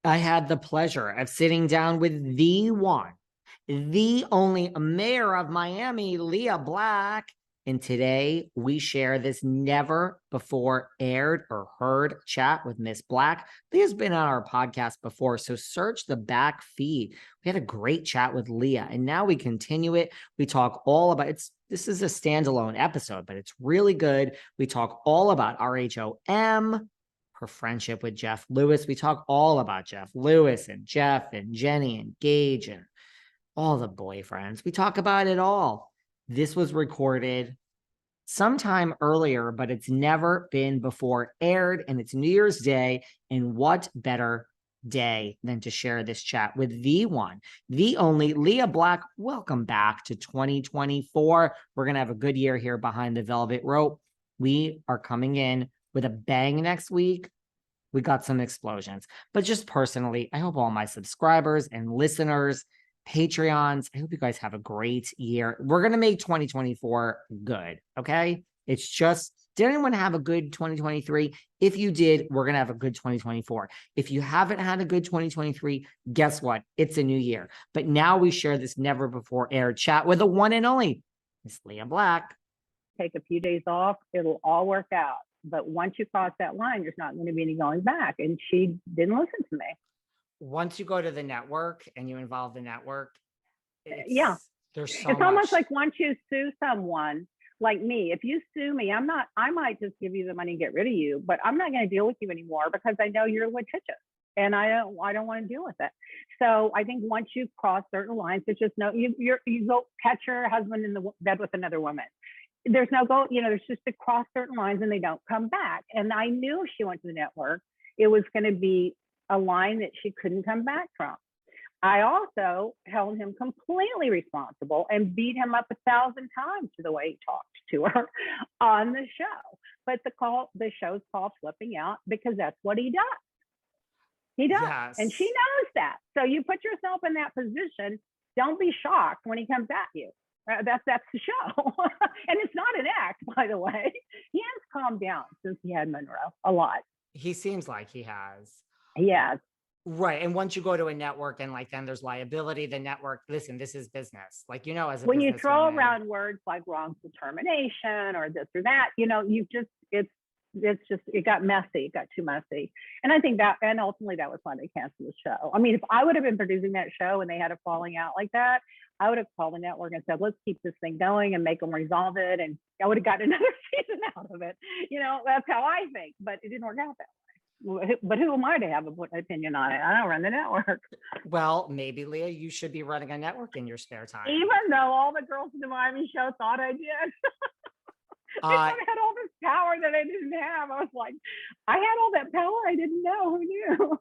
I had the pleasure of sitting down with the one, the only mayor of Miami, Leah Black. And today we share this never before aired or heard chat with Miss Black. Leah's been on our podcast before, so search the back feed. We had a great chat with Leah, and now we continue it. We talk all about it's. This is a standalone episode, but it's really good. We talk all about RHOM, her friendship with Jeff Lewis. We talk all about Jeff Lewis and Jeff and Jenni and Gage and all the boyfriends. We talk about it all. This was recorded sometime earlier, but it's never been before aired, and it's New Year's Day. And what better day than to share this chat with the one, the only Leah Black. Welcome back to 2024. We're going to have a good year here behind the velvet rope. We are coming in with a bang next week. We got some explosions, but just personally, I hope all my subscribers and listeners, Patreons, I hope you guys have a great year. We're going to make 2024 good. Okay. It's just, did anyone have a good 2023? If you did, we're going to have a good 2024. If you haven't had a good 2023, guess what? It's a new year. But now we share this never before aired chat with the one and only Miss Leah Black. Take a few days off. It'll all work out. But once you cross that line, there's not going to be any going back. And she didn't listen to me. Once you go to the network and you involve the network, there's so it's much. Almost like once you sue someone, like me, if you sue me, I might just give you the money and get rid of you, but I'm not going to deal with you anymore because I know you're litigious and I don't want to deal with it. So I think once you cross certain lines, it's just no, you go catch your husband in the bed with another woman. There's no go, there's just to cross certain lines and they don't come back. And I knew if she went to the network, it was going to be a line that she couldn't come back from. I also held him completely responsible and beat him up 1,000 times for the way he talked to her on the show. But the show's called Flipping Out because that's what he does. He does. Yes. And she knows that. So you put yourself in that position. Don't be shocked when he comes at you. That's the show. And it's not an act, by the way. He has calmed down since he had Monroe a lot. He seems like he has. Yes. Right. And once you go to a network and then there's liability, the network, listen, this is business. As a when you throw around words like wrongful termination or this or that, it got messy. It got too messy. And I think that, and ultimately that was why they canceled the show. I mean, if I would have been producing that show and they had a falling out like that, I would have called the network and said, let's keep this thing going and make them resolve it. And I would have gotten another season out of it. That's how I think, but it didn't work out that way. But who am I to have an opinion on it? I don't run the network. Well, maybe, Leah, you should be running a network in your spare time. Even though all the girls in the Miami show thought I did. I had all this power that I didn't have. I was like, I had all that power I didn't know. Who knew?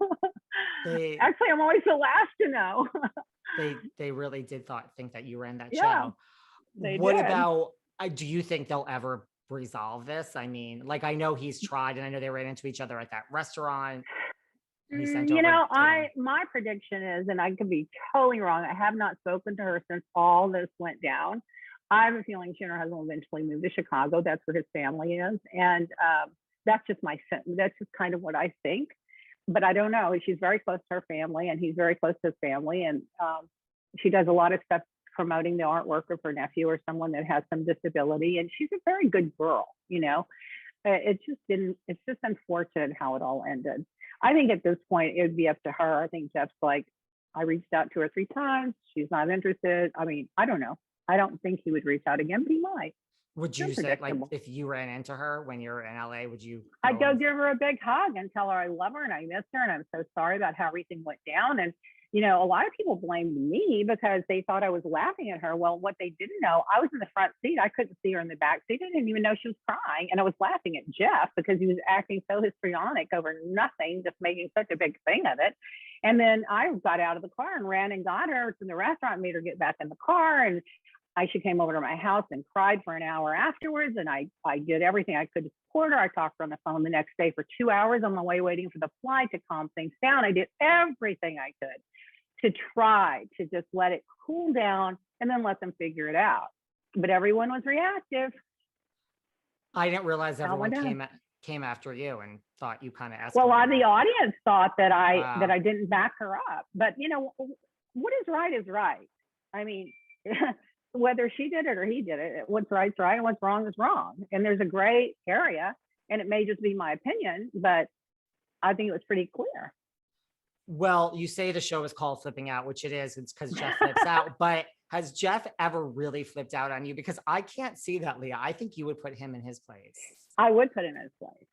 Actually, I'm always the last to know. They really did think that you ran that show. What did. About, do you think they'll ever resolve this? I mean, I know he's tried, and I know they ran into each other at that restaurant. My prediction is, and I could be totally wrong, I have not spoken to her since all this went down. I have a feeling she and her husband will eventually move to Chicago. That's where his family is. And that's just kind of what I think. But I don't know. She's very close to her family and he's very close to his family. And she does a lot of stuff promoting the artwork of her nephew or someone that has some disability. And she's a very good girl, It's just unfortunate how it all ended. I think at this point, it would be up to her. I think Jeff's like, I reached out 2 or 3 times. She's not interested. I mean, I don't know. I don't think he would reach out again, but he might. Would you say, if you ran into her when you're in LA, would you? I'd go give her a big hug and tell her I love her and I miss her and I'm so sorry about how everything went down. And, a lot of people blamed me because they thought I was laughing at her. Well, what they didn't know, I was in the front seat. I couldn't see her in the back seat. I didn't even know she was crying. And I was laughing at Jeff because he was acting so histrionic over nothing, just making such a big thing of it. And then I got out of the car and ran and got her to the restaurant, made her get back in the car. And she came over to my house and cried for an hour afterwards. And I did everything I could to support her. I talked to her on the phone the next day for 2 hours on my way waiting for the flight to calm things down. I did everything I could to try to just let it cool down and then let them figure it out. But everyone was reactive. I didn't realize everyone came after you and thought you kind of escalated. Well, a lot of the audience thought that Wow. I didn't back her up. But you know, what is right. I mean, whether she did it or he did it, what's right's right and what's wrong is wrong. And there's a gray area, and it may just be my opinion, but I think it was pretty clear. Well, you say the show is called Flipping Out, which it is. It's because Jeff flips out. But has Jeff ever really flipped out on you? Because I can't see that, Leah. I think you would put him in his place. I would put him in his place.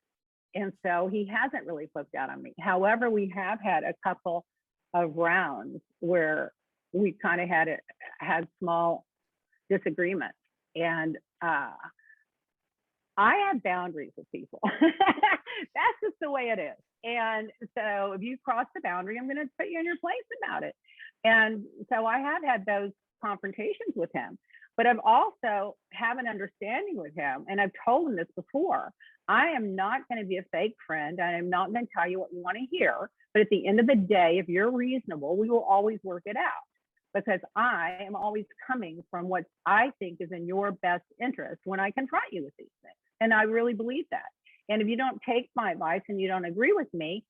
And so he hasn't really flipped out on me. However, we have had a couple of rounds where we kind of had small disagreements. And I have boundaries with people. That's just the way it is. And so if you cross the boundary, I'm going to put you in your place about it. And so I have had those confrontations with him, but I've also have an understanding with him. And I've told him this before. I am not going to be a fake friend. I am not going to tell you what you want to hear. But at the end of the day, if you're reasonable, we will always work it out, because I am always coming from what I think is in your best interest when I confront you with these things. And I really believe that. And if you don't take my advice and you don't agree with me,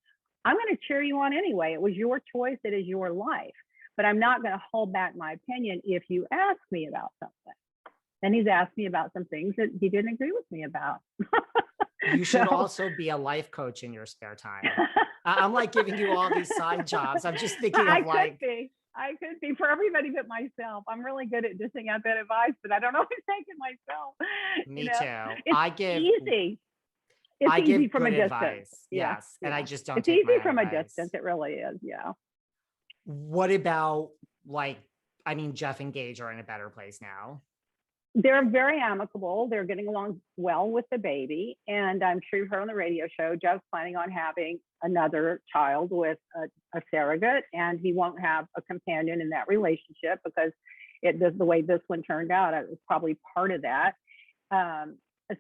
I'm going to cheer you on anyway. It was your choice. It is your life. But I'm not going to hold back my opinion if you ask me about something. And he's asked me about some things that he didn't agree with me about. You should also be a life coach in your spare time. I'm like giving you all these side jobs. I'm just thinking of I could be for everybody but myself. I'm really good at dishing out that advice, but I don't always take it myself. Me too. It's easy. It's easy from a distance. Advice. Yes. Yeah. And I just don't It's take easy my from advice. a distance. It really is. Yeah. What about Jeff and Gage are in a better place now. They're very amicable. They're getting along well with the baby. And I'm sure you've heard on the radio show, Jeff's planning on having another child with a surrogate, and he won't have a companion in that relationship because the way this one turned out, it was probably part of that.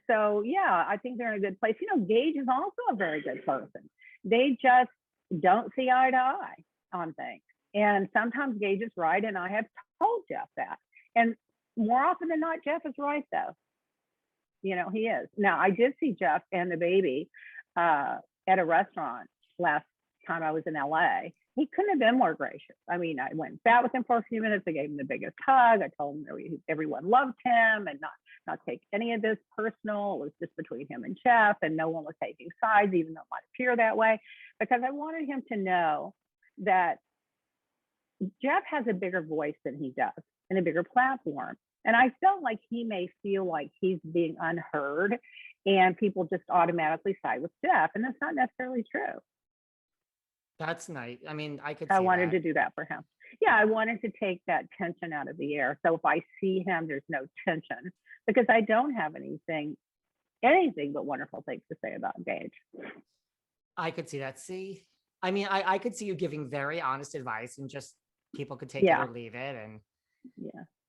So yeah, I think they're in a good place. You know, Gage is also a very good person. They just don't see eye to eye on things. And sometimes Gage is right, and I have told Jeff that. And more often than not, Jeff is right, though. You know, he is. Now, I did see Jeff and the baby at a restaurant last time I was in LA. He couldn't have been more gracious. I mean, I went and sat with him for a few minutes. I gave him the biggest hug. I told him everyone loved him and not take any of this personal. It was just between him and Jeff, and no one was taking sides, even though it might appear that way, because I wanted him to know that Jeff has a bigger voice than he does and a bigger platform. And I felt like he may feel like he's being unheard and people just automatically side with Jeff. And that's not necessarily true. That's nice. I mean, I wanted to do that for him. Yeah, I wanted to take that tension out of the air. So if I see him, there's no tension, because I don't have anything but wonderful things to say about Gage. I could see that. See, I mean, I could see you giving very honest advice, and just people could take it or leave it. And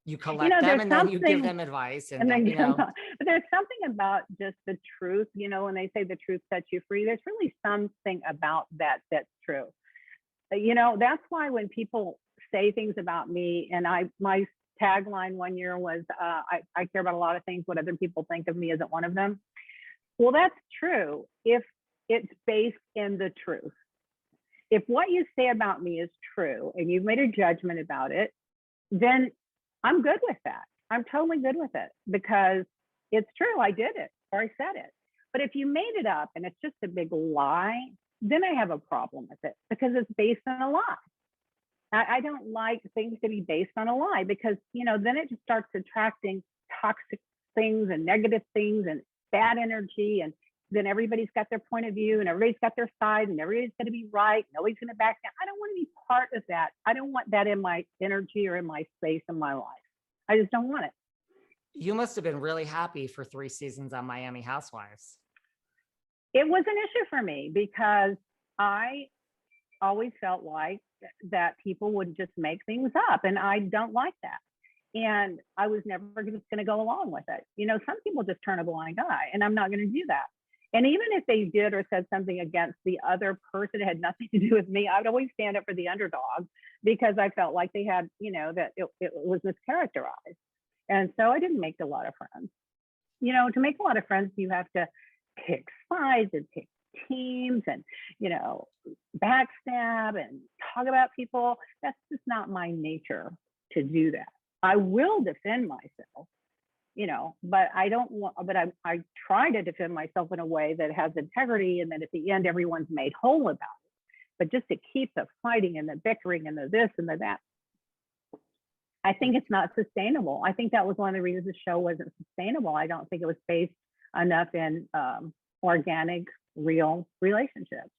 you collect them, and then you give them advice. And then, but there's something about just the truth, you know, when they say the truth sets you free, there's really something about that that's true. You know, that's why when people say things about me, and my tagline one year was, I care about a lot of things. What other people think of me isn't one of them. Well, that's true if it's based in the truth. If what you say about me is true and you've made a judgment about it, then I'm good with that. I'm totally good with it because it's true. I did it, or I said it. But if you made it up and it's just a big lie, then I have a problem with it because it's based on a lie. I don't like things to be based on a lie because, you know, then it just starts attracting toxic things and negative things and bad energy. And then everybody's got their point of view and everybody's got their side and everybody's going to be right. Nobody's going to back down. I don't want to be part of that. I don't want that in my energy or in my space in my life. I just don't want it. You must have been really happy for 3 seasons on Miami Housewives. It was an issue for me because I always felt like that people would just make things up, and I don't like that. And I was never just going to go along with it. You know, some people just turn a blind eye, and I'm not going to do that. And even if they did or said something against the other person, it had nothing to do with me, I would always stand up for the underdog because I felt like they had, you know, that it was mischaracterized. And so I didn't make a lot of friends. You know, to make a lot of friends, you have to pick sides and pick teams and, you know, backstab and talk about people. That's just not my nature to do that. I will defend myself, you know, but I don't want, but I try to defend myself in a way that has integrity. And then at the end, everyone's made whole about it. But just to keep the fighting and the bickering and the this and the that, I think it's not sustainable. I think that was one of the reasons the show wasn't sustainable. I don't think it was based enough in organic, real relationships.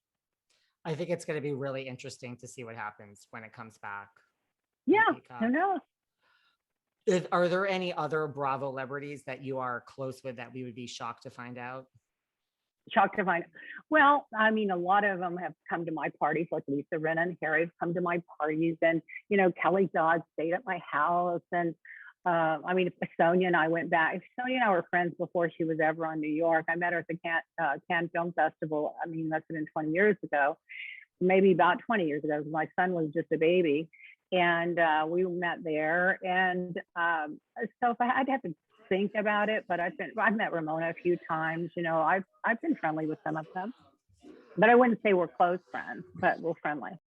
I think it's going to be really interesting to see what happens when it comes back. Yeah, who knows? Are there any other Bravo celebrities that you are close with that we would be shocked to find out? Shocked to find. Well, I mean, a lot of them have come to my parties, like Lisa Rinna and Harry have come to my parties, and you know, Kelly Dodd stayed at my house, and I mean, Sonia and I went back. Sonia and I were friends before she was ever on New York. I met her at the Cannes Film Festival. I mean, that's been 20 years ago, maybe about 20 years ago. My son was just a baby, and we met there. And so if I'd have to think about it, but I've met Ramona a few times. You know, I've been friendly with some of them, but I wouldn't say we're close friends, but we're friendly.